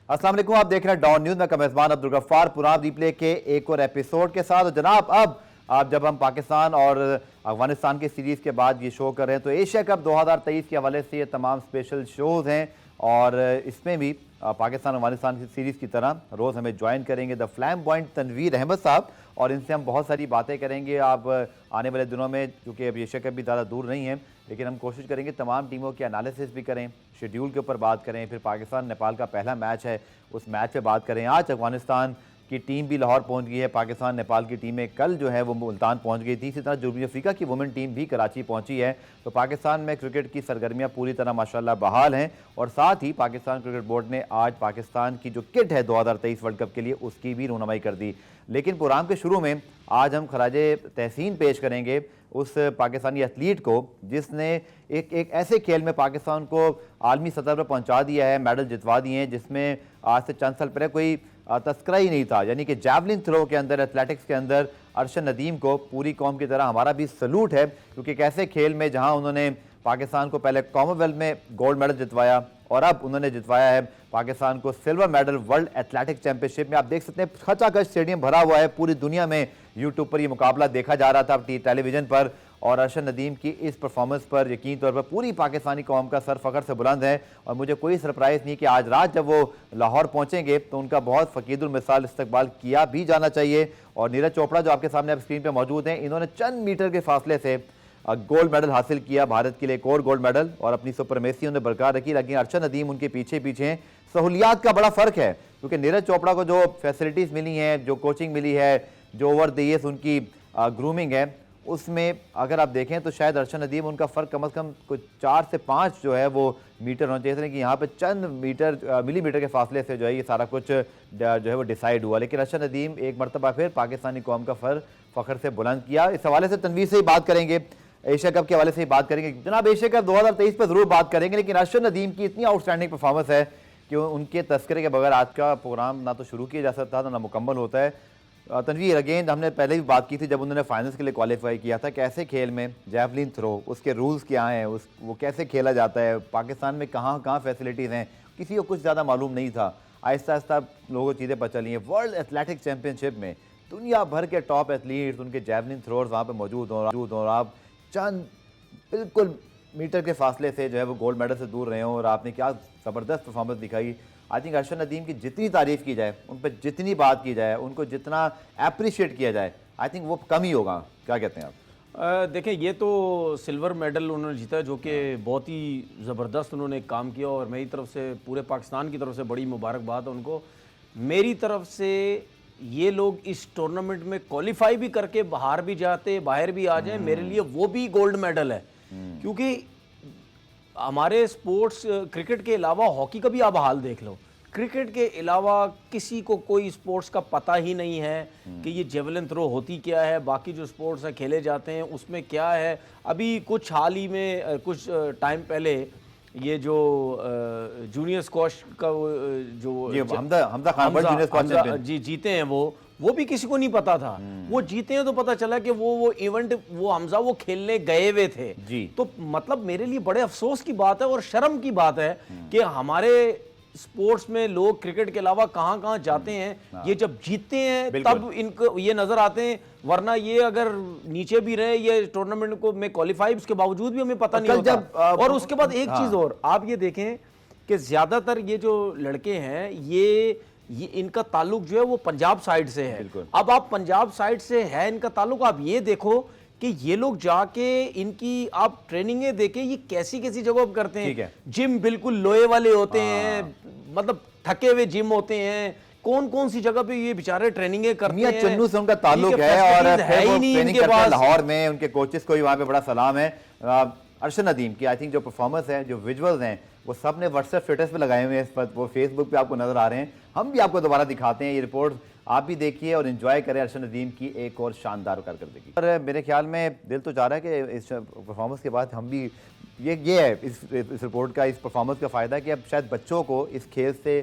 अस्सलाम वालेकुम, आप देख रहे हैं डॉन न्यूज में मेजबान अब्दुल गफ्फार पुराना रिप्ले के एक और एपिसोड के साथ। जनाब अब आप जब हम पाकिस्तान और अफगानिस्तान की सीरीज़ के बाद ये शो कर रहे हैं तो एशिया कप 2023 के हवाले से ये तमाम स्पेशल शोज़ हैं और इसमें भी पाकिस्तान अफगानिस्तान की सीरीज़ की तरह रोज़ हमें ज्वाइन करेंगे द फ्लैम्बॉयंट तनवीर अहमद साहब और इनसे हम बहुत सारी बातें करेंगे। आप आने वाले दिनों में, क्योंकि अब एशिया कप भी ज़्यादा दूर नहीं है, लेकिन हम कोशिश करेंगे तमाम टीमों की एनालिसिस भी करें, शेड्यूल के ऊपर बात करें। फिर पाकिस्तान नेपाल का पहला मैच है, उस मैच पे बात करें। आज अफगानिस्तान की टीम भी लाहौर पहुंच गई है, पाकिस्तान नेपाल की टीमें कल जो है वो मुल्तान पहुंच गई थी। इसी तरह जनूबी अफ्रीका की वुमेन टीम भी कराची पहुंची है। तो पाकिस्तान में क्रिकेट की सरगर्मियां पूरी तरह माशाल्लाह बहाल हैं और साथ ही पाकिस्तान क्रिकेट बोर्ड ने आज पाकिस्तान की जो किट है 2023 वर्ल्ड कप के लिए उसकी भी रहनुमाई कर दी। लेकिन प्रोग्राम के शुरू में आज हम खराजे तहसीन पेश करेंगे उस पाकिस्तानी एथलीट को जिसने एक ऐसे खेल में पाकिस्तान को आलमी सतह पर पहुंचा दिया है, मेडल जितवा दिए हैं जिसमें आज से चंद साल पहले कोई तस्करा ही नहीं था। यानी कि जैवलिन थ्रो के अंदर, एथलेटिक्स के अंदर अरशद नदीम को पूरी कौम की तरह हमारा भी सलूट है, क्योंकि एक ऐसे खेल में जहां उन्होंने पाकिस्तान को पहले कॉमनवेल्थ में गोल्ड मेडल जितवाया और अब उन्होंने जितवाया है पाकिस्तान को silver medal world athletics championship में। आप देख सकते हैं खचाखच स्टेडियम भरा हुआ है, पूरी दुनिया में यूट्यूब पर ये मुकाबला देखा जा रहा था टेलीविजन पर और अरशद नदीम की इस परफॉर्मेंस पर यकीन तौर पर पूरी पाकिस्तानी कौम का सर फख्र से बुलंद है। और मुझे कोई सरप्राइज़ नहीं कि आज रात जब वो लाहौर पहुंचेंगे तो उनका बहुत फ़कीदुल मिसाल इस्तकबाल किया भी जाना चाहिए। और नीरज चोपड़ा जो आपके सामने अब स्क्रीन पर मौजूद हैं, इन्होंने चंद मीटर के फासले से गोल्ड मेडल हासिल किया, भारत के लिए एक और गोल्ड मेडल, और अपनी सुपरमेसी उन्होंने बरकरार रखी। लेकिन अरशद नदीम उनके पीछे पीछे हैं। सहूलियात का बड़ा फ़र्क है क्योंकि नीरज चोपड़ा को जो फैसिलिटीज़ मिली हैं, जो कोचिंग मिली है, जो ओवर द ईयर्स उनकी ग्रूमिंग है, उसमें अगर आप देखें तो शायद अरशद नदीम उनका फ़र्क कम से कम कुछ 4 से 5 जो है वो मीटर होना चाहिए था कि यहाँ पे चंद मिलीमीटर के फासले से जो है ये सारा कुछ जो है वो डिसाइड हुआ। लेकिन अरशद नदीम एक मरतबा फिर पाकिस्तानी कौम का फ़ख्र से बुलंद किया। इस हवाले से तनवीर से ही बात करेंगे, एशिया कप के हवाले से ही बात करेंगे। जनाब एशिया कप 2023 पर ज़रूर बात करेंगे, लेकिन अरशद नदीम की इतनी आउटस्टैंडिंग परफॉर्मेंस है कि उनके तस्करे के बगैर आज का प्रोग्राम ना तो शुरू किया जा सकता था ना मुकम्मल होता है। तनवीर, अगेन हमने पहले भी बात की थी जब उन्होंने फाइनल्स के लिए क्वालिफाई किया था, कैसे खेल में जैवलिन थ्रो, उसके रूल्स क्या हैं, वो कैसे खेला जाता है, पाकिस्तान में कहाँ कहाँ फैसिलिटीज़ हैं, किसी को कुछ ज़्यादा मालूम नहीं था। आहिस्ता आहिस्ता लोगों को चीज़ें पता चली हैं। वर्ल्ड एथलेटिक्स चैम्पियनशिप में दुनिया भर के टॉप एथलीट्स, उनके जैवलिन थ्रोअर्स वहाँ पर मौजूद हों और आप चंद बिल्कुल मीटर के फासले से जो है वो गोल्ड मेडल से दूर रहे हों और आपने क्या ज़बरदस्त परफॉर्मेंस दिखाई। आई थिंक अरशद नदीम की जितनी तारीफ़ की जाए, उन पर जितनी बात की जाए, उनको जितना अप्रिशिएट किया जाए, आई थिंक वो कम ही होगा। क्या कहते हैं आप? देखें, ये तो सिल्वर मेडल उन्होंने जीता जो कि बहुत ही ज़बरदस्त उन्होंने काम किया और मेरी तरफ से, पूरे पाकिस्तान की तरफ से बड़ी मुबारकबाद है उनको। मेरी तरफ से ये लोग इस टूर्नामेंट में क्वालिफाई भी करके बाहर भी आ जाए, मेरे लिए वो भी गोल्ड मेडल है। क्योंकि हमारे स्पोर्ट्स, क्रिकेट के अलावा हॉकी का भी आप हाल देख लो, क्रिकेट के अलावा किसी को कोई स्पोर्ट्स का पता ही नहीं है कि ये जेवलिन थ्रो होती क्या है, बाकी जो स्पोर्ट्स हैं खेले जाते हैं उसमें क्या है। अभी कुछ हाल ही में, कुछ टाइम पहले ये जो जूनियर स्क्वॉश का जो हमजा खान जी जीते हैं, वो भी किसी को नहीं पता था। वो जीते हैं तो पता चला कि वो इवेंट, वो हमजा वो खेलने गए हुए थे जी। तो मतलब मेरे लिए बड़े अफसोस की बात है और शर्म की बात है कि हमारे स्पोर्ट्स में लोग क्रिकेट के अलावा कहां कहां जाते हैं, ये जब जीतते हैं तब इनको ये नजर आते हैं, वरना ये अगर नीचे भी रहे, ये टूर्नामेंट को में क्वालिफाई, उसके बावजूद भी हमें पता नहीं होता। और उसके बाद एक चीज और आप ये देखें कि ज्यादातर ये जो लड़के हैं ये इनका ताल्लुक जो है वो पंजाब साइड से है। अब आप पंजाब साइड से है इनका ताल्लुक, आप ये देखो कि ये लोग जाके इनकी आप ट्रेनिंगें देखें, ये कैसी कैसी जगह करते हैं। जिम बिल्कुल लोहे वाले होते हैं, मतलब थके हुए जिम होते हैं, कौन कौन सी जगह पे ये बेचारे ट्रेनिंगें करते हैं। चन्नू से उनका ताल्लुक है और है ही नहीं इनके पास। लाहौर में उनके कोचेस को भी वहाँ पे बड़ा सलाम है। अरशद नदीम की आई थिंक जो परफॉर्मेंस है, जो विजुअल्स हैं, वो सब ने व्हाट्सएप स्टेटस पे लगाए हुए हैं, इस पर वो फेसबुक पे आपको नजर आ रहे हैं। हम भी आपको दोबारा दिखाते हैं, ये रिपोर्ट आप भी देखिए और एंजॉय करें अरशद नदीम की एक और शानदार कारकर्दगी। और मेरे ख्याल में दिल तो चाह रहा है कि इस परफॉर्मेंस के बाद हम भी, ये है इस रिपोर्ट का, इस परफॉर्मेंस का फ़ायदा कि अब शायद बच्चों को इस खेल से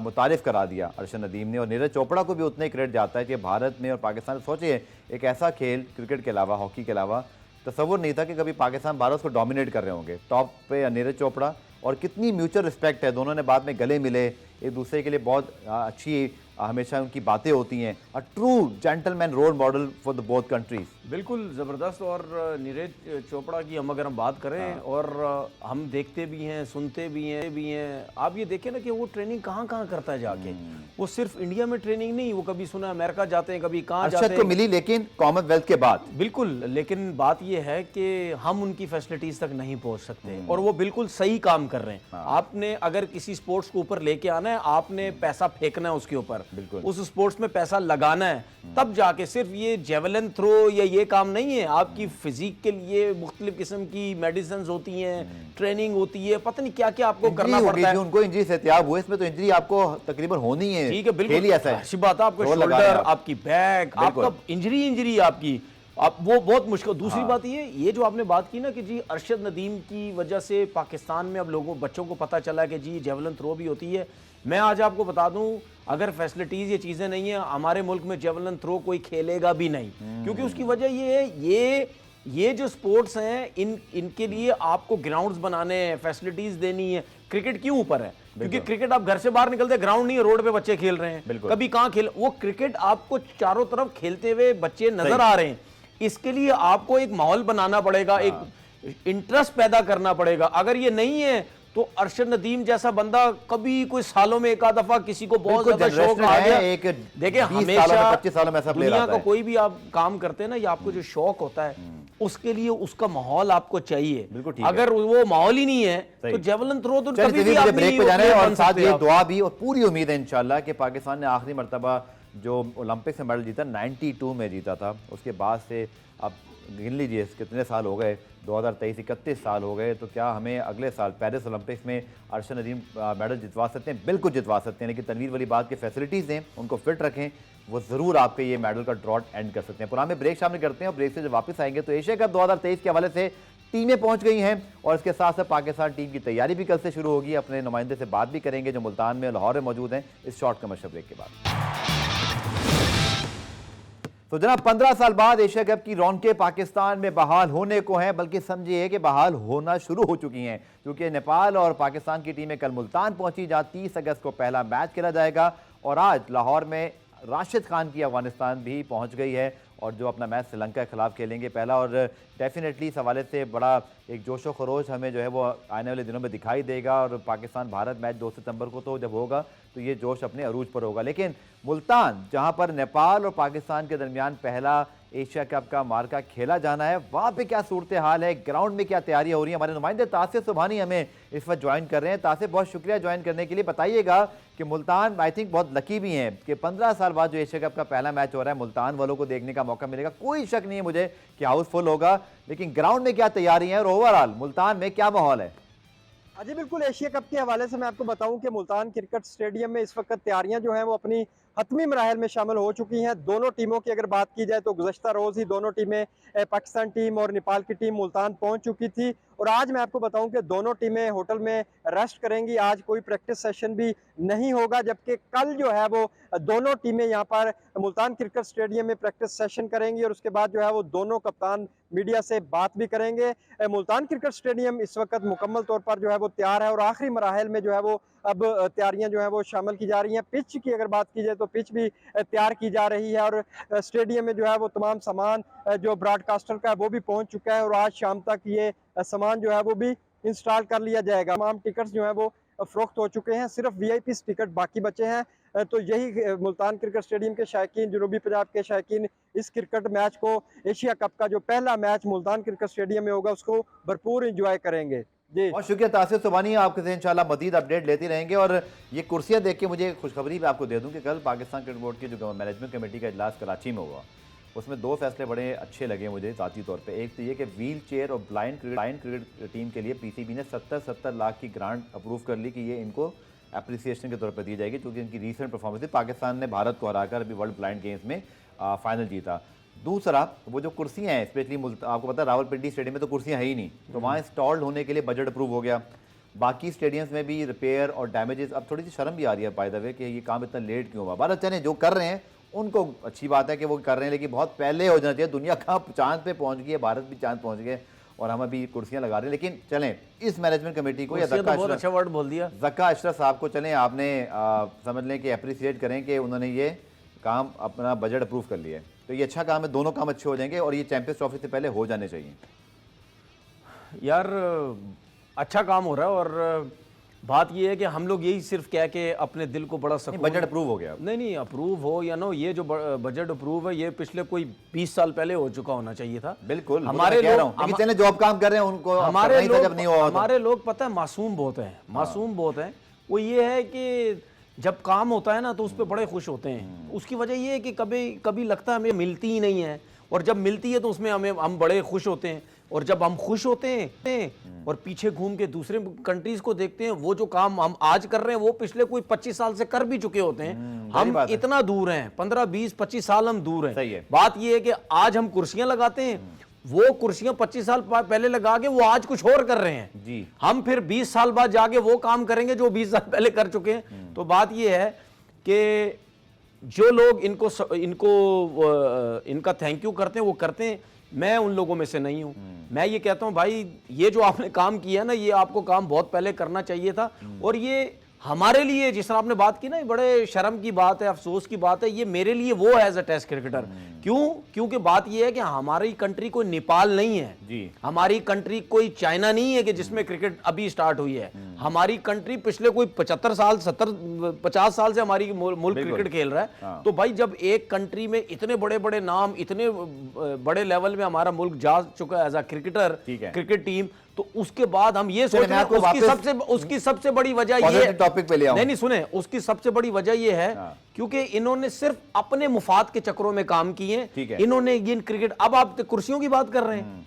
मुतारिफ करा दिया अरशद नदीम ने। और नीरज चोपड़ा को भी उतना ही क्रेडिट जाता है कि भारत में और पाकिस्तान, सोचिए एक ऐसा खेल क्रिकेट के अलावा, हॉकी के अलावा तसव्वुर नहीं था कि कभी पाकिस्तान भारत को डोमिनेट कर रहे होंगे। टॉप पे नीरज चोपड़ा और कितनी म्यूचुअल रिस्पेक्ट है, दोनों ने बाद में गले मिले, एक दूसरे के लिए बहुत अच्छी हमेशा उनकी बातें होती हैं। A true gentleman role model for the both countries. बिल्कुल ज़बरदस्त। और नीरज चोपड़ा की अगर हम बात करें और हम देखते भी हैं, सुनते भी हैं। आप ये देखें ना कि वो ट्रेनिंग कहाँ कहाँ करता है जाके। वो सिर्फ इंडिया में ट्रेनिंग नहीं, वो कभी सुना अमेरिका जाते हैं, कभी कहाँ जाते अरशद हैं। को मिली लेकिन कॉमनवेल्थ के बाद। बिल्कुल, लेकिन बात ये है कि हम उनकी फैसिलिटीज तक नहीं पहुंच सकते और वो बिल्कुल सही काम कर रहे हैं। आपने अगर किसी स्पोर्ट्स को ऊपर लेके आना है, आपने पैसा फेंकना है उसके ऊपर, उस स्पोर्ट्स में पैसा लगाना है, तब जाके। सिर्फ ये जेवलिन थ्रो या ये काम नहीं है। आपकी फिजिक के लिए मुख्तलिफ किस्म की मेडिसिन होती हैं, ट्रेनिंग होती है, पता नहीं क्या क्या आपको करना पड़ता है। उनको इंजरी से एहतियात हुए, इसमें तो इंजरी आपको तकरीबन होनी है। ठीक है, बिल्कुल अच्छी बात है। आपको शोल्डर, आपकी बैक, आपका इंजरी आपकी, आप वो बहुत मुश्किल। दूसरी बात ये जो आपने बात की ना कि जी अरशद नदीम की वजह से पाकिस्तान में अब बच्चों को पता चला कि जी जेवलिन थ्रो भी होती है। मैं आज आपको बता दूं, अगर फैसिलिटीज ये चीजें नहीं है, हमारे मुल्क में जेवलिन थ्रो कोई खेलेगा भी नहीं। क्योंकि उसकी वजह ये है, ये जो स्पोर्ट्स हैं, इनके लिए आपको ग्राउंड्स बनाने हैं, फैसिलिटीज देनी है। क्रिकेट क्यों ऊपर है? क्योंकि क्रिकेट आप घर से बाहर निकलते, ग्राउंड नहीं है, रोड पे बच्चे खेल रहे हैं, कभी कहाँ खेल। वो क्रिकेट आपको चारों तरफ खेलते हुए बच्चे नजर आ रहे हैं। इसके लिए आपको एक माहौल बनाना पड़ेगा, एक इंटरेस्ट पैदा करना पड़ेगा। अगर ये नहीं है तो अरशद नदीम जैसा बंदा कभी कोई सालों में एक आध दफा किसी को बहुत ज्यादा शौक आ गया। देखिए, हमेशा 25 सालों में ऐसा प्लेयर दुनिया आता का है। कोई भी आप काम करते हैं ना, या आपको जो शौक होता है, उसके लिए उसका माहौल आपको चाहिए। अगर वो माहौल ही नहीं है तो जेवलिन थ्रो तो कभी भी आप ब्रेक पे जाना है। और साथ ये दुआ भी और पूरी उम्मीद है इंशाल्लाह कि पाकिस्तान ने आखिरी मर्तबा जो ओलंपिक्स में मेडल जीता 92 में जीता था, उसके बाद से अब गिन लीजिए कितने साल हो गए, 2023 31 साल हो गए। तो क्या हमें अगले साल पेरिस ओलंपिक्स में अरशद नदीम मेडल जितवा सकते हैं? बिल्कुल जितवा सकते हैं, लेकिन तनवीर वाली बात की फैसिलिटीज़ दें, उनको फिट रखें, वो ज़रूर आपके ये मेडल का ड्रॉट एंड कर सकते हैं। पुराने ब्रेक शामिल करते हैं और ब्रेक से जब वापस आएंगे तो एशिया कप 2023 के हवाले से टीमें पहुंच गई हैं और इसके साथ साथ पाकिस्तान टीम की तैयारी भी कल से शुरू होगी। अपने नुमाइंदे से बात भी करेंगे जो मुल्तान में, लाहौर में मौजूद हैं, इस शॉर्ट कमर्शियल ब्रेक के बाद। तो जनाब 15 साल बाद एशिया कप की रौनकें पाकिस्तान में बहाल होने को हैं, बल्कि समझिए कि बहाल होना शुरू हो चुकी हैं, क्योंकि नेपाल और पाकिस्तान की टीमें कल मुल्तान पहुंची, जहां 30 अगस्त को पहला मैच खेला जाएगा। और आज लाहौर में राशिद खान की अफगानिस्तान भी पहुंच गई है और जो अपना मैच श्रीलंका के खिलाफ खेलेंगे पहला। और डेफिनेटली इस हवाले से बड़ा एक जोशो खरोश हमें जो है वो आने वाले दिनों में दिखाई देगा। और पाकिस्तान भारत मैच 2 सितंबर को तो जब होगा तो ये जोश अपने अरूज पर होगा। लेकिन मुल्तान, जहां पर नेपाल और पाकिस्तान के दरमियान पहला एशिया कप का मार्का खेला जाना है, वहाँ पे क्या सूरत हाल है, ग्राउंड में क्या तैयारियां हो रही हैं? हमारे नुमाइंदे तासिर सुबहानी हमें इस वक्त ज्वाइन कर रहे हैं। तासिर, बहुत शुक्रिया ज्वाइन करने के लिए। बताइएगा कि मुल्तान आई थिंक बहुत लकी भी हैं कि 15 साल बाद जो एशिया कप का पहला मैच हो रहा है, मुल्तान वालों को देखने का मौका मिलेगा। कोई शक नहीं है मुझे कि हाउसफुल होगा, लेकिन ग्राउंड में क्या तैयारी है और ओवरऑल मुल्तान में क्या माहौल है? जी बिल्कुल, एशिया कप के हवाले से मैं आपको बताऊं कि मुल्तान क्रिकेट स्टेडियम में इस वक्त तैयारियां जो हैं वो अपनी हतमी मराहल में शामिल हो चुकी हैं। दोनों टीमों की अगर बात की जाए तो गुज़श्ता रोज़ ही दोनों टीमें, पाकिस्तान टीम और नेपाल की टीम, मुल्तान पहुंच चुकी थी। और आज मैं आपको बताऊं कि दोनों टीमें होटल में रेस्ट करेंगी। आज कोई प्रैक्टिस सेशन भी नहीं होगा, जबकि कल जो है वो दोनों टीमें यहाँ पर मुल्तान क्रिकेट स्टेडियम में प्रैक्टिस सेशन करेंगी और उसके बाद जो है वो दोनों कप्तान मीडिया से बात भी करेंगे। मुल्तान क्रिकेट स्टेडियम इस वक्त मुकम्मल तौर पर जो है वो तैयार है और आखिरी मराहल में जो है वो अब तैयारियां जो है वो शामिल की जा रही हैं। पिच की अगर बात की जाए तो पिच भी तैयार की जा रही है और स्टेडियम में जो है वो तमाम सामान जो ब्रॉडकास्टर का है वो भी पहुंच चुका है और आज शाम तक ये सामान जो है वो भी इंस्टॉल कर लिया जाएगा। तमाम टिकट्स जो है वो फरोख्त हो चुके हैं, सिर्फ वीआईपी टिकट बाकी बचे हैं। तो यही मुल्तान क्रिकेट स्टेडियम के शायकीन, जनूबी पंजाब के शायकीन इस क्रिकेट मैच को, एशिया कप का जो पहला मैच मुल्तान क्रिकेट स्टेडियम में होगा, उसको भरपूर इंजॉय करेंगे। जी बहुत शुक्रिया तासिर सुबहानी, आपके से इंशाल्लाह मजीद अपडेट लेते रहेंगे। और ये कुर्सियां देख के मुझे खुशखबरी भी आपको दे दूं कि कल पाकिस्तान क्रिकेट बोर्ड की जो मैनेजमेंट कमेटी का इजलास कराची में हुआ, उसमें 2 फैसले बड़े अच्छे लगे मुझे ज़ाती तौर पे। एक तो ये कि व्हील चेयर और ब्लाइंड क्रिकेट टीम के लिए पीसीबी ने 70 लाख की ग्रांट अप्रूव कर ली कि ये इनको एप्रिसिएशन के तौर पर दी जाएगी, क्योंकि इनकी रीसेंट परफॉर्मेंस थी। पाकिस्तान ने भारत को हराकर अभी वर्ल्ड ब्लाइंड गेम्स में फाइनल जीता। दूसरा, वो जो कुर्सियाँ हैं, स्पेशली आपको पता है रावलपिंडी स्टेडियम में तो कुर्सियाँ है ही नहीं, तो वहाँ इंस्टॉल्ड होने के लिए बजट अप्रूव हो गया। बाकी स्टेडियम्स में भी रिपेयर और डैमेजेस, अब थोड़ी सी शर्म भी आ रही है बाय द वे कि ये काम इतना लेट क्यों हुआ। भारत चले जो कर रहे हैं उनको अच्छी बात है कि वो कर रहे हैं, लेकिन बहुत पहले हो जाना चाहिए। दुनिया कहाँ चांद पे पहुंच गई है, भारत भी चांद पहुंच गए और हम अभी कुर्सियां लगा रहे हैं। लेकिन चलें, इस मैनेजमेंट कमेटी को या कुर्सियां तो ज़क्का बहुत अशरफ, अच्छा वर्ड बोल दिया, ज़क्का अशरफ साहब को चलें आपने समझ लें कि अप्रिसिएट करें कि उन्होंने ये काम अपना बजट अप्रूव कर लिया है, तो ये अच्छा काम है, दोनों काम अच्छे हो जाएंगे और ये चैंपियंस ट्रॉफी से पहले हो जाने चाहिए। यार अच्छा काम हो रहा है। और बात ये है कि हम लोग यही सिर्फ कह के अपने दिल को बड़ा नहीं, सुकून, बजट अप्रूव हो गया। नहीं अप्रूव हो या ना, ये जो बजट अप्रूव है ये पिछले कोई 20 साल पहले हो चुका होना चाहिए था। बिल्कुल, हमारे कह रहा लोग हूं, लेकिन चलें, जो अब काम कर रहे हैं उनको हमारे करना ही था लोग जब नहीं हुआ तो। हमारे लोग पता है मासूम बहुत हैं, मासूम बहुत हैं। वो ये है कि जब काम होता है ना तो उस पर बड़े खुश होते हैं। उसकी वजह ये है कि कभी कभी लगता है हमें मिलती ही नहीं है, और जब मिलती है तो उसमें हम बड़े खुश होते हैं। और जब हम खुश होते हैं और पीछे घूम के दूसरे कंट्रीज को देखते हैं, वो जो काम हम आज कर रहे हैं वो पिछले कोई 25 साल से कर भी चुके होते हैं। हम इतना दूर हैं, 15, 20, 25 साल हम दूर हैं। सही है। बात ये है कि आज हम कुर्सियां लगाते हैं, वो कुर्सियां 25 साल पहले लगा के वो आज कुछ और कर रहे हैं जी। हम फिर 20 साल बाद जाके वो काम करेंगे जो 20 साल पहले कर चुके हैं। तो बात ये है कि जो लोग इनका थैंक यू करते हैं वो करते हैं, मैं उन लोगों में से नहीं हूं। मैं ये कहता हूं भाई, ये जो आपने काम किया ना, ये आपको काम बहुत पहले करना चाहिए था। और ये हमारे लिए, जिस तरह आपने बात की ना, बड़े शर्म की बात है, अफसोस की बात है, ये मेरे लिए वो है एज अ टेस्ट क्रिकेटर। क्यों? क्योंकि बात ये है कि हमारी कंट्री कोई नेपाल नहीं है जी। हमारी कंट्री कोई चाइना नहीं है कि जिसमें क्रिकेट अभी स्टार्ट हुई है। हमारी कंट्री पिछले कोई 75 साल 50 साल से हमारी मुल्क क्रिकेट खेल रहा है। हाँ। तो भाई जब एक कंट्री में इतने बड़े बड़े नाम, इतने बड़े लेवल में हमारा मुल्क जा चुका है as a cricketer, cricket team, तो उसके बाद हम ये सोच रहे हैं उसकी सबसे बड़ी वजह ये टॉपिक पे ले आऊं। नहीं सुने, उसकी सबसे बड़ी वजह ये है क्योंकि इन्होंने सिर्फ अपने मुफाद के चक्रों में काम किए। इन्होंने ये क्रिकेट, अब आप कुर्सियों की बात कर रहे हैं,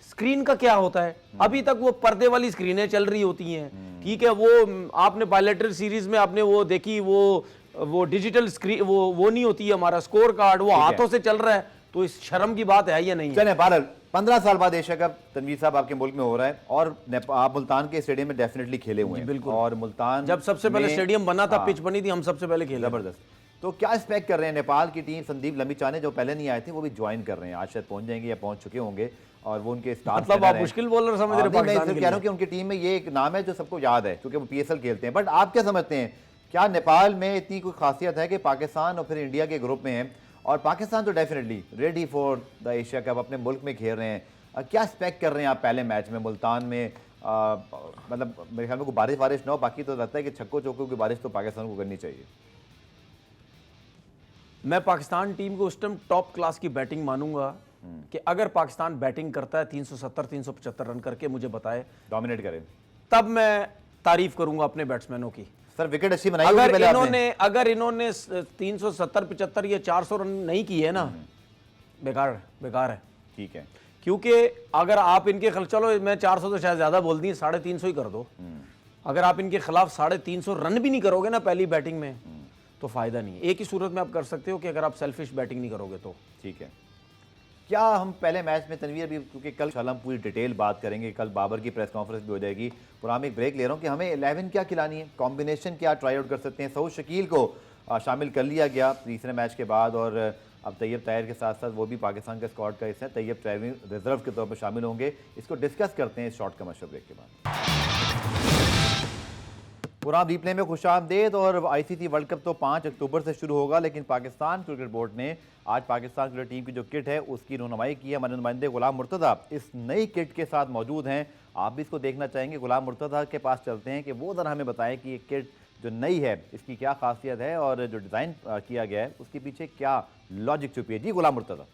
स्क्रीन का क्या होता है? अभी तक वो पर्दे वाली स्क्रीनें चल रही होती हैं, ठीक है। वो आपने बायलैटरल सीरीज में आपने वो देखी, वो डिजिटल स्क्रीन, वो नहीं होती है हमारा स्कोर कार्ड, वो हाथों से चल रहा है। तो इस शर्म की बात है या नहीं? चले भारत 15 साल बाद एशिया कप तनवीर साहब आपके मुल्क में हो रहा है और आप मुल्तान के स्टेडियम में डेफिनेटली खेले हुए हैं। बिल्कुल। और मुल्तान जब सबसे पहले स्टेडियम बना था, पिच बनी थी, हम सबसे पहले खेले। जबरदस्त। तो क्या एक्सपेक्ट कर रहे हैं? नेपाल की टीम, संदीप लम्बिचाने जो पहले नहीं आए थे वो भी ज्वाइन कर रहे हैं, आज शायद पहुंच जाएंगे या पहुंच चुके होंगे, और वो उनके स्टार मतलब आप मुश्किल बॉलर समझ रहे हैं पाकिस्तान के लिए? कह रहा हूं कि उनकी टीम में ये एक नाम है जो सबको याद है क्योंकि वो PSL खेलते हैं। बट आप क्या समझते हैं, क्या नेपाल में इतनी कोई खासियत है कि पाकिस्तान और फिर इंडिया के ग्रुप में है, और पाकिस्तान तो definitely ready for the Asia cup, अपने मुल्क में खेल रहे हैं, क्या एक्सपेक्ट कर रहे हैं आप पहले मैच में मुल्तान में? मतलब मेरे ख्याल में कोई बारिश वारिश ना हो, बाकी तो लगता है कि छक्कों चौकों की बारिश तो पाकिस्तान को करनी चाहिए। मैं पाकिस्तान टीम को उस टाइम टॉप क्लास की बैटिंग मानूंगा कि अगर पाकिस्तान बैटिंग करता है 370-375 रन करके मुझे बताए, डोमिनेट करे, तब मैं तारीफ करूंगा अपने बैट्समैनों की। सर विकेट अच्छी बनाई अगर इन्होंने 370-75 या 400 रन नहीं किए ना, बेकार है। ठीक है, क्योंकि अगर आप इनके खिलाफ, चलो मैं 400 तो शायद ज्यादा बोल दी, 350 ही कर दो। अगर आप इनके खिलाफ 350 रन भी नहीं करोगे ना पहली बैटिंग में, तो फायदा नहीं है। एक ही सूरत में आप कर सकते हो कि अगर आप सेल्फिश बैटिंग नहीं करोगे तो। ठीक है। क्या हम पहले मैच में तनवीर भी, क्योंकि कल हम पूरी डिटेल बात करेंगे, कल बाबर की प्रेस कॉन्फ्रेंस भी हो जाएगी, और हम एक ब्रेक ले रहा हूँ कि हमें 11 क्या खिलानी है, कॉम्बिनेशन क्या ट्राई आउट कर सकते हैं। सऊद शकील को शामिल कर लिया गया तीसरे मैच के बाद, और अब तैयब ताहिर के साथ साथ वो भी पाकिस्तान के स्क्वाड का हिस्सा है, तैयब ट्रैवलिंग रिजर्व के तौर पर शामिल होंगे। इसको डिस्कस करते हैं इस शॉर्ट कमर्शियल ब्रेक के बाद। पूरा रिप्ले में खुशामदीद। और ICC वर्ल्ड कप तो 5 अक्टूबर से शुरू होगा, लेकिन पाकिस्तान क्रिकेट बोर्ड ने आज पाकिस्तान क्रिकेट टीम की जो किट है उसकी रहनुमाई की है। हमारे नुमाइंदे गुलाम मुर्तज़ा इस नई किट के साथ मौजूद हैं, आप भी इसको देखना चाहेंगे। गुलाम मुर्तज़ा के पास चलते हैं कि वो ज़रा हमें बताएं कि ये किट जो नई है इसकी क्या खासियत है और जो डिज़ाइन किया गया है उसके पीछे क्या लॉजिक छुपी है। जी गुलाम मुर्तज़ा।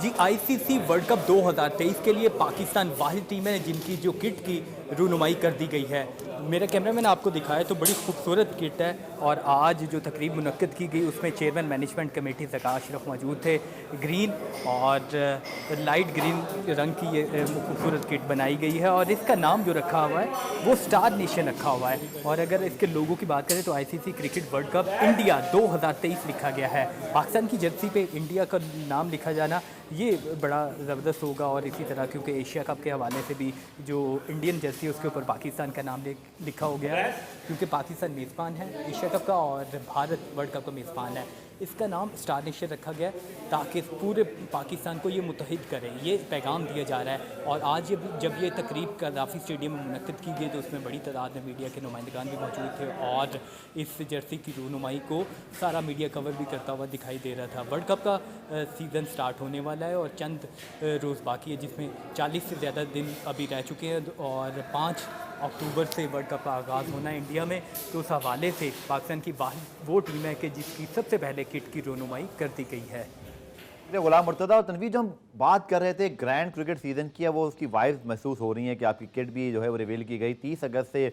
जी, ICC वर्ल्ड कप 2023 के लिए पाकिस्तान वाहिद टीम है जिनकी जो किट की रहनुमाई कर दी गई है। मेरा कैमरामैन आपको दिखाया तो बड़ी खूबसूरत किट है, और आज जो तकरीब मुनक्किद की गई उसमें चेयरमैन मैनेजमेंट कमेटी ज़क्का अशरफ मौजूद थे। ग्रीन और लाइट ग्रीन रंग की ये खूबसूरत किट बनाई गई है, और इसका नाम जो रखा हुआ है वो स्टार नेशन रखा हुआ है। और अगर इसके लोगों की बात करें तो ICC cricket world cup India 2023 लिखा गया है। पाकिस्तान की जर्सी पे इंडिया का नाम लिखा जाना ये बड़ा ज़बरदस्त होगा, और इसी तरह क्योंकि एशिया कप के हवाले से भी जो इंडियन जर्सी है उसके ऊपर पाकिस्तान का नाम लिखा हो गया है, क्योंकि पाकिस्तान मेज़बान है एशिया कप का और भारत वर्ल्ड कप का मेज़बान है। इसका नाम स्टार नेशन रखा गया है ताकि पूरे पाकिस्तान को ये मुत्तहिद करे, ये पैगाम दिया जा रहा है। और आज जब ये तकरीब कदाफ़ी स्टेडियम में मुनक्किद की गई तो उसमें बड़ी तादाद में मीडिया के नुमाइंदगान भी मौजूद थे और इस जर्सी की रूनुमाई को सारा मीडिया कवर भी करता हुआ दिखाई दे रहा था। वर्ल्ड कप का सीज़न स्टार्ट होने वाला है और चंद रोज़ बाकी है, जिसमें 40 से ज़्यादा दिन अभी रह चुके हैं और 5 अक्टूबर से वर्ल्ड कप का आगाज़ होना है इंडिया में। तो उस हवाले से पाकिस्तान की वाहिद वो टीम है कि जिसकी सबसे पहले किट की रूनुमाई कर दी गई है। गुलाम मुर्तज़ा और तनवीर, जो हम बात कर रहे थे ग्रैंड क्रिकेट सीज़न की, वो उसकी वाइब्स महसूस हो रही हैं कि आपकी किट भी जो है वो रिवील की गई। 30 अगस्त से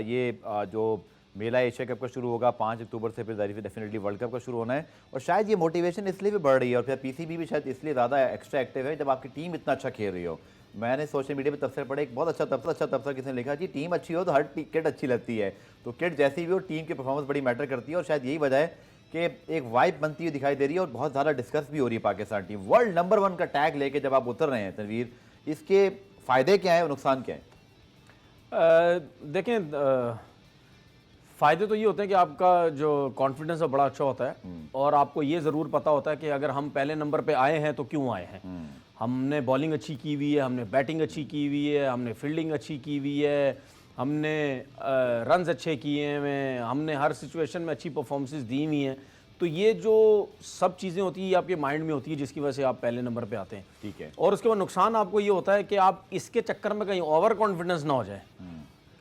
ये जो मेला एशिया कप का शुरू होगा, 5 अक्टूबर से फिर डेफिनेटली वर्ल्ड कप का शुरू होना है। और शायद ये मोटिवेशन इसलिए भी बढ़ रही है और फिर पीसीबी भी शायद इसलिए ज़्यादा एक्स्ट्रा एक्टिव है जब आपकी टीम इतना अच्छा खेल रही हो। मैंने सोशल मीडिया पे तबसरे पढ़े, एक बहुत अच्छा तबसरा किसने लिखा जी, टीम अच्छी हो तो हर किट अच्छी लगती है। तो किट जैसी भी हो, टीम की परफॉर्मेंस बड़ी मैटर करती है और शायद यही वजह है कि एक वाइब बनती हुई दिखाई दे रही है और बहुत ज़्यादा डिस्कस भी हो रही है पाकिस्तान टीम। वर्ल्ड नंबर 1 का टैग लेके जब आप उतर रहे हैं तनवीर, इसके फ़ायदे क्या हैं और नुकसान क्या हैं? देखें, फ़ायदे तो ये होते हैं कि आपका जो कॉन्फिडेंस है बड़ा अच्छा होता है और आपको ये ज़रूर पता होता है कि अगर हम पहले नंबर पे आए हैं तो क्यों आए हैं। हमने बॉलिंग अच्छी की हुई है, हमने बैटिंग अच्छी की हुई है, हमने फील्डिंग अच्छी की हुई है, हमने रन्स अच्छे किए हैं, हमने हर सिचुएशन में अच्छी परफॉर्मेंसेस दी हुई हैं। तो ये जो सब चीज़ें होती हैं ये आपके माइंड में होती है जिसकी वजह से आप पहले नंबर पे आते हैं। ठीक है। और उसके बाद नुकसान आपको ये होता है कि आप इसके चक्कर में कहीं ओवर कॉन्फिडेंस ना हो जाए।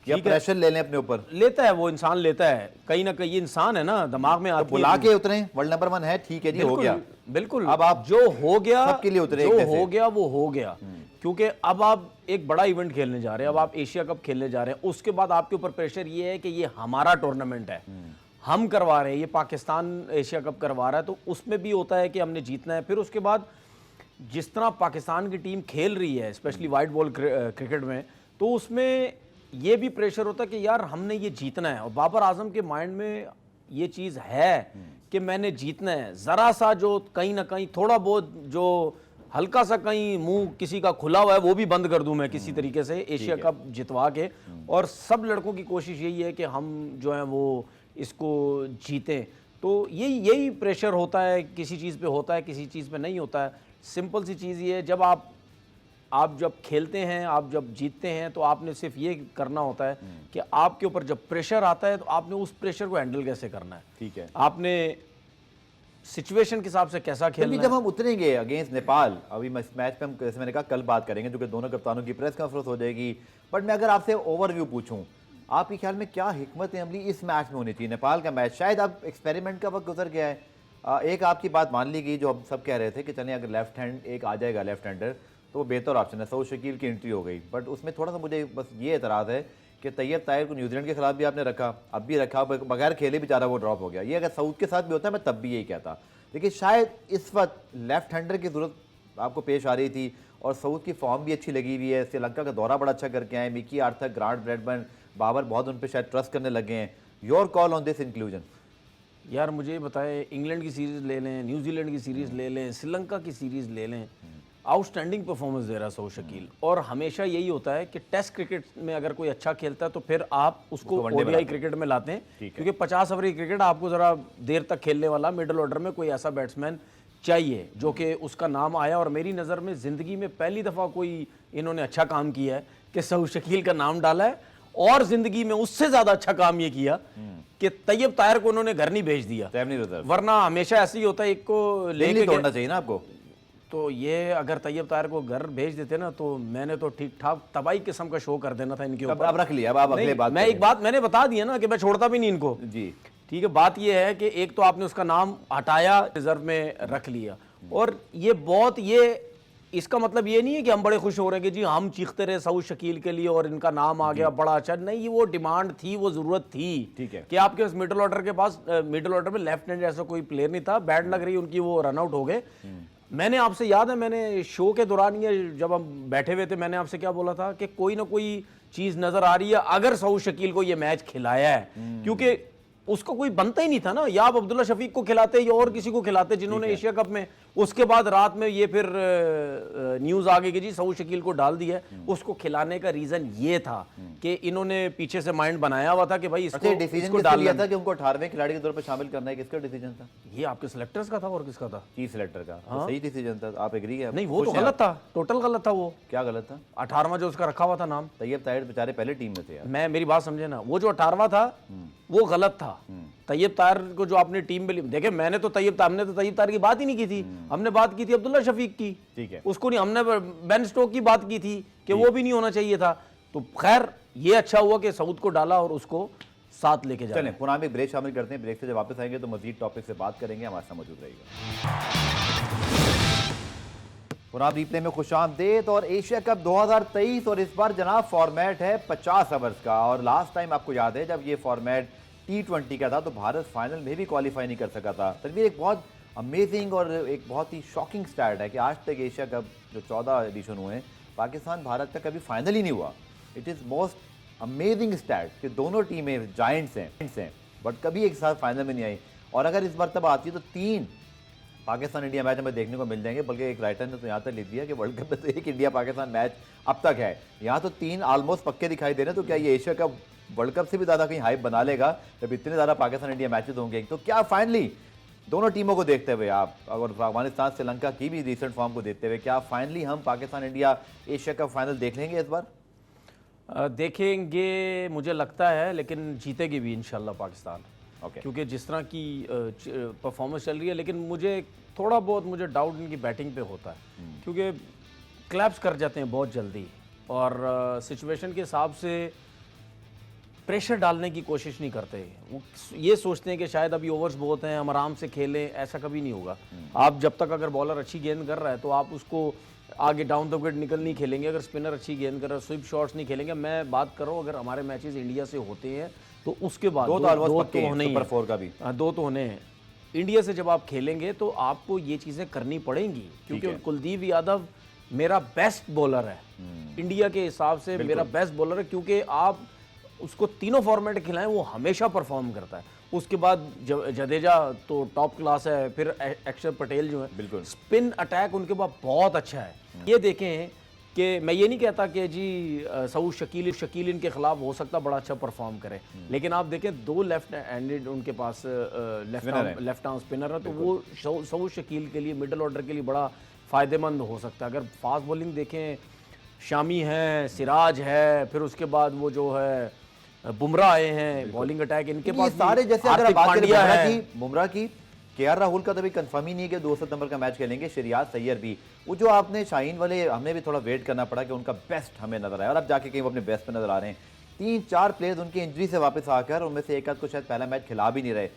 या प्रेशर ले लें अपने ऊपर, लेता है वो इंसान, लेता है कहीं ना कहीं, ये इंसान है ना, दिमाग में आती है। बुला के उतरे, वर्ल्ड नंबर 1 है, ठीक है जी, हो गया। बिल्कुल, अब आप जो हो गया सबके लिए उतरे, जो हो गया वो हो गया। क्योंकि अब आप एक बड़ा इवेंट खेलने जा रहे हैं, अब आप एशिया कप खेलने जा रहे हैं, उसके बाद आपके ऊपर प्रेशर ये है कि ये हमारा टूर्नामेंट है, हम करवा रहे हैं, ये पाकिस्तान एशिया कप करवा रहा है, तो उसमें भी होता है कि हमने जीतना है। फिर उसके बाद जिस तरह पाकिस्तान की टीम खेल रही है स्पेशली वाइट बॉल क्रिकेट में, तो उसमें ये भी प्रेशर होता है कि यार हमने ये जीतना है। और बाबर आजम के माइंड में ये चीज़ है कि मैंने जीतना है। ज़रा सा जो कहीं ना कहीं थोड़ा बहुत जो हल्का सा कहीं मुंह किसी का खुला हुआ है वो भी बंद कर दूं मैं किसी तरीके से एशिया कप जितवा के। और सब लड़कों की कोशिश यही है कि हम जो है वो इसको जीतें। तो यही प्रेशर होता है, किसी चीज़ पे होता है, किसी चीज़ पे नहीं होता है। सिंपल सी चीज़ ये है, जब आप जब खेलते हैं, आप जब जीतते हैं, तो आपने सिर्फ ये करना होता है कि आपके ऊपर जब प्रेशर आता है तो आपने उस प्रेशर को हैंडल कैसे करना है। ठीक है, आपने सिचुएशन के हिसाब से कैसा खेलना है। जब हम उतरेंगे अगेंस्ट नेपाल, अभी मैच पे हम जैसे मैंने कहा कल बात करेंगे, जो कि दोनों कप्तानों की प्रेस कॉन्फ्रेंस हो जाएगी। बट मैं अगर आपसे ओवरव्यू पूछूं, आपके ख्याल में क्या हिकमत अमली इस मैच में होनी चाहिए? नेपाल का मैच शायद अब एक्सपेरिमेंट का वक्त गुजर गया है। एक आपकी बात मान ली गई जो अब सब कह रहे थे कि चलें अगर लेफ्ट हैंड एक आ जाएगा लेफ्ट हैंडर तो वो बेहतर ऑप्शन है। सऊद शकील की एंट्री हो गई, बट उसमें थोड़ा सा मुझे बस ये एतराज़ है कि तैयब ताहिर को न्यूजीलैंड के खिलाफ भी आपने रखा, अब भी रखा, बगैर खेले बेचारा वो ड्रॉप हो गया। ये अगर सऊद के साथ भी होता है मैं तब भी यही कहता, लेकिन शायद इस वक्त लेफ्ट हैंडर की ज़रूरत आपको पेश आ रही थी। और सऊद की फॉर्म भी अच्छी लगी हुई है, श्रीलंका का दौरा बड़ा अच्छा करके आए, Mickey Arthur, Grant Bradman, Babar बहुत उन पर शायद ट्रस्ट करने लगे हैं। Your call on this inclusion? यार मुझे बताएं, इंग्लैंड की सीरीज़ ले लें, न्यूजीलैंड की सीरीज़ ले लें, श्रीलंका की सीरीज़ ले लें, आउटस्टैंडिंग परफॉर्मेंस दे रहा है सऊद शकील। और हमेशा यही होता है कि टेस्ट क्रिकेट में अगर कोई अच्छा खेलता है तो फिर आप उसको ओडीआई क्रिकेट में लाते हैं, क्योंकि 50 ओवर की क्रिकेट आपको ज़रा देर तक खेलने वाला मिडिल ऑर्डर में कोई ऐसा बैट्समैन चाहिए जो कि उसका नाम आया। और मेरी नज़र में ज़िंदगी में पहली दफ़ा कोई इन्होंने अच्छा काम किया है कि सऊद शकील का नाम डाला है। और ज़िंदगी में उससे ज़्यादा अच्छा काम ये किया कि तैयब ताहिर को उन्होंने घर नहीं भेज दिया, वरना हमेशा ऐसे ही होता है, एक को लेके तोड़ना चाहिए ना आपको। तो ये अगर तैयब ताहिर को घर भेज देते ना तो मैंने तो ठीक ठाक तबाही किस्म का शो कर देना था इनके ऊपर। अब रख लिया, अब आप अगले बात मैं एक बात मैंने बता दिया ना कि मैं छोड़ता भी नहीं इनको जी। ठीक है, बात ये है कि एक तो आपने उसका नाम हटाया, रिजर्व में रख लिया। और ये बहुत इसका मतलब ये नहीं है कि हम बड़े खुश हो रहे हैं कि जी हम चीखते रहे सऊद शकील के लिए और इनका नाम आ गया बड़ा अच्छा। नहीं, वो डिमांड थी, वो जरूरत थी। ठीक है कि आपके पास मिडिल ऑर्डर के पास मिडिल ऑर्डर में लेफ्ट हैंड ऐसा कोई प्लेयर नहीं था। बैड लग रही उनकी, वो रन आउट हो गए। मैंने आपसे याद है, मैंने शो के दौरान ये जब हम बैठे हुए थे, मैंने आपसे क्या बोला था कि कोई ना कोई चीज नजर आ रही है अगर सऊद शकील को ये मैच खिलाया है, क्योंकि उसको कोई बनता ही नहीं था ना। या आप अब्दुल्ला शफीक को खिलाते या और किसी को खिलाते जिन्होंने एशिया कप में उसके बाद रात में ये फिर न्यूज आ गई कि जी सऊद शकील को डाल दिया है। उसको खिलाने का रीजन ये था कि इन्होंने पीछे से माइंड बनाया हुआ था कि भाई इसको डिसीजन डाल लिया था कि उनको 18वें खिलाड़ी के तौर पर शामिल करना है। किसका डिसीजन था? ये आपके सिलेक्टर्स का था और किसका था? चीफ सिलेक्टर का। तो सही डिसीजन था, आप एग्री है? नहीं, वो तो गलत था, टोटल गलत था। वो क्या गलत था? 18वां जो उसका रखा हुआ था नाम, तैयब ताहिर बेचारे पहले टीम में थे यार। मैं मेरी बात समझे ना, वो जो 18वां था वो गलत था। तैयब ताहिर को जो आपने टीम में देखे, हमने तो तैयब ताहिर की बात ही नहीं की थी। हमने बात की थी अब्दुल्ला शफीक की, ठीक है, उसको नहीं। हमने बेन स्टोक की बात की थी कि वो भी नहीं होना चाहिए था। तो खैर ये अच्छा हुआ कि सऊद को डाला और उसको साथ लेके जा। चलें पुनः एक ब्रेक शामिल करते हैं। ब्रेक से जब वापस आएंगे तो मजीद टॉपिक से बात करेंगे। हमारे साथ मौजूद रहिएगा। पुनः रिप्ले में खुशामदीद। और एशिया कप 2023 और इस बार जनाब फॉर्मेट है 50 ओवर्स का। और लास्ट टाइम आपको याद है जब ये फॉर्मेट T20 का था तो भारत फाइनल में भी क्वालिफाई नहीं कर सका था। तनवीर, एक बहुत अमेजिंग और एक बहुत ही शॉकिंग स्टैट है कि आज तक एशिया कप जो 14 एडिशन हुए हैं पाकिस्तान भारत का कभी फाइनल ही नहीं हुआ। It is most amazing stat कि दोनों टीमें जायंट्स हैं बट कभी एक साथ फाइनल में नहीं आई। और अगर इस मरतबा आती है तो 3 पाकिस्तान इंडिया मैच हमें देखने को मिल जाएंगे। बल्कि एक राइटर ने तो यहाँ तक लिख दिया कि वर्ल्ड कप में तो एक इंडिया पाकिस्तान मैच अब तक है, यहाँ तो 3 ऑलमोस्ट पक्के दिखाई दे रहे हैं। तो क्या ये एशिया कप वर्ल्ड कप से भी ज़्यादा कहीं हाइप बना लेगा जब इतने ज़्यादा पाकिस्तान इंडिया मैचेस होंगे? तो क्या फाइनली दोनों टीमों को देखते हुए आप, और अफगानिस्तान श्रीलंका की भी रिसेंट फॉर्म को देखते हुए, क्या फाइनली हम Pakistan India Asia cup final देख लेंगे इस बार? देखेंगे मुझे लगता है, लेकिन जीतेगी भी इंशाल्लाह पाकिस्तान। क्योंकि जिस तरह की परफॉर्मेंस चल रही है, लेकिन मुझे थोड़ा बहुत मुझे डाउट इनकी बैटिंग पे होता है क्योंकि क्लैप्स कर जाते हैं बहुत जल्दी और सिचुएशन के हिसाब से प्रेशर डालने की कोशिश नहीं करते। वो ये सोचते हैं कि शायद अभी ओवर्स बहुत हैं, हम आराम से खेलें। ऐसा कभी नहीं होगा। आप जब तक अगर बॉलर अच्छी गेंद कर रहा है तो आप उसको आगे डाउन द विकेट निकल नहीं खेलेंगे। अगर स्पिनर अच्छी गेंद कर रहा है, स्विप शॉट्स नहीं खेलेंगे। मैं बात कर रहा हूँ अगर हमारे मैचेस इंडिया से होते हैं तो उसके बाद दो तो होने ही, सुपर 4 का भी 2 तो होने हैं। इंडिया से जब आप खेलेंगे तो आपको ये चीज़ें करनी पड़ेंगी क्योंकि कुलदीप यादव मेरा बेस्ट बॉलर है इंडिया के हिसाब से, मेरा बेस्ट बॉलर है। क्योंकि आप उसको तीनों फॉर्मेट खिलाएं वो हमेशा परफॉर्म करता है। उसके बाद जडेजा तो टॉप क्लास है, फिर अक्षर पटेल जो है बिल्कुल स्पिन अटैक उनके पास बहुत अच्छा है। ये देखें कि मैं ये नहीं कहता कि जी सऊद शकील इनके खिलाफ हो सकता बड़ा अच्छा परफॉर्म करे, लेकिन आप देखें 2 लेफ्ट हैंडेड उनके पास लेफ्ट आर्म स्पिनर है, तो वो सऊद शकील के लिए मिडिल ऑर्डर के लिए बड़ा फ़ायदेमंद हो सकता है। अगर फास्ट बॉलिंग देखें, शामी है, सिराज है, फिर उसके बाद वो जो है बुमराह आए हैं, बॉलिंग अटैक इनके पास सारे। जैसे अगर आप बात करें बुमराह की, केआर राहुल का तो भी कंफर्म ही नहीं है कि 2 सितंबर का मैच खेलेंगे। शरियात सैयर भी, वो जो आपने शाहीन वाले, हमें भी थोड़ा वेट करना पड़ा कि उनका बेस्ट हमें नजर आया और अब जाके कहीं वो अपने बेस्ट पे नजर आ रहे हैं। 3-4 प्लेयर्स उनकी इंजरी से वापस आकर, उनमें से एक आध को शायद पहला मैच खिला भी नहीं रहे।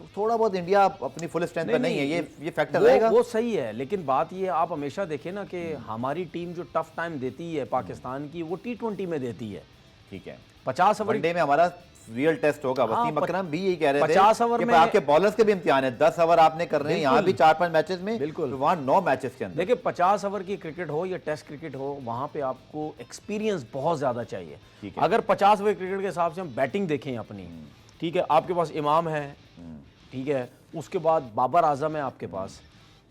तो थोड़ा बहुत इंडिया अपनी फुल स्ट्रेंथ पर नहीं है, ये फैक्टर रहेगा। वो सही है, लेकिन बात ये आप हमेशा देखें ना कि हमारी टीम जो टफ टाइम देती है पाकिस्तान की, वो T20 में देती है। ठीक है, 50 ओवर वनडे में हमारा रियल टेस्ट होगा। वसीम अकरम भी यही कह रहे थे 50 ओवर में आपके बॉलर्स के भी इम्तिहान है। 10 ओवर आपने कर रहे हैं यहाँ भी 4-5 मैचेस में, बिल्कुल तो वहाँ 9 मैचेस के अंदर। देखिए 50 ओवर की क्रिकेट हो या टेस्ट क्रिकेट हो, वहाँ पे आपको एक्सपीरियंस बहुत ज़्यादा चाहिए। अगर 50 ओवर क्रिकेट के हिसाब से हम बैटिंग देखें अपनी, ठीक है, आपके पास इमाम है, ठीक है, उसके बाद बाबर आजम है आपके पास,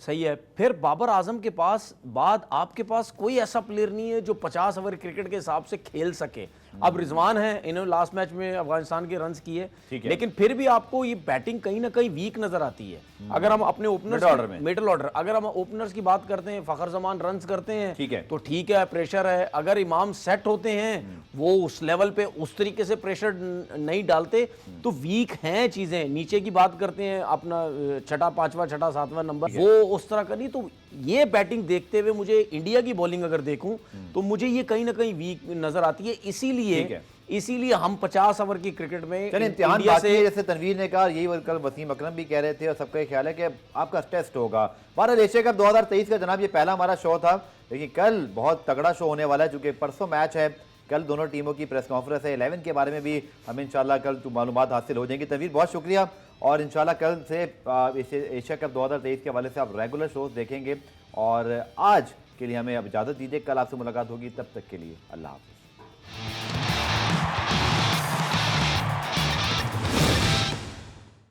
सही है, फिर बाबर आजम के पास बाद आपके पास कोई ऐसा प्लेयर नहीं है जो 50 ओवर क्रिकेट के हिसाब से खेल सके। अब रिजवान है, इन्होंने लास्ट मैच में अफगानिस्तान के रन्स किए, लेकिन फिर भी आपको ये बैटिंग कहीं ना कहीं वीक नजर आती है। अगर हम अपने ओपनर्स मिडिल ऑर्डर अगर हम ओपनर्स की बात करते हैं, फखर जमान रन्स करते हैं, ठीक है, तो ठीक है, प्रेशर है। अगर इमाम सेट होते हैं, वो उस लेवल पे उस तरीके से प्रेशर नहीं डालते, तो वीक हैं चीजें। नीचे की बात करते हैं अपना 6, 5, 6, 7वां नंबर, वो उस तरह का नहीं। तो ये बैटिंग देखते हुए मुझे इंडिया की बॉलिंग अगर देखूं तो मुझे ये कहीं ना कहीं वीक नजर आती है। इसीलिए हम 50 ओवर की क्रिकेट में इम्तिहान बाकी है। जैसे तनवीर ने कहा, यही कल वसीम अकरम भी कह रहे थे और सबका ख्याल है कि आपका टेस्ट होगा। भारत एशिया कप 2023 का जनाब ये पहला हमारा शो था, लेकिन कल बहुत तगड़ा शो होने वाला है क्योंकि परसों मैच है। कल दोनों टीमों की प्रेस कॉन्फ्रेंस है। 11 के बारे में भी हमें इंशाल्लाह कल मालूमात हासिल हो जाएंगी। तनवीर बहुत शुक्रिया, और इंशाल्लाह कल से एशिया कप 2023 के हवाले से आप रेगुलर शोज देखेंगे। और आज के लिए हमें अब इजाज़त दीजिए, कल आपसे मुलाकात होगी, तब तक के लिए अल्लाह हाफ़िज़।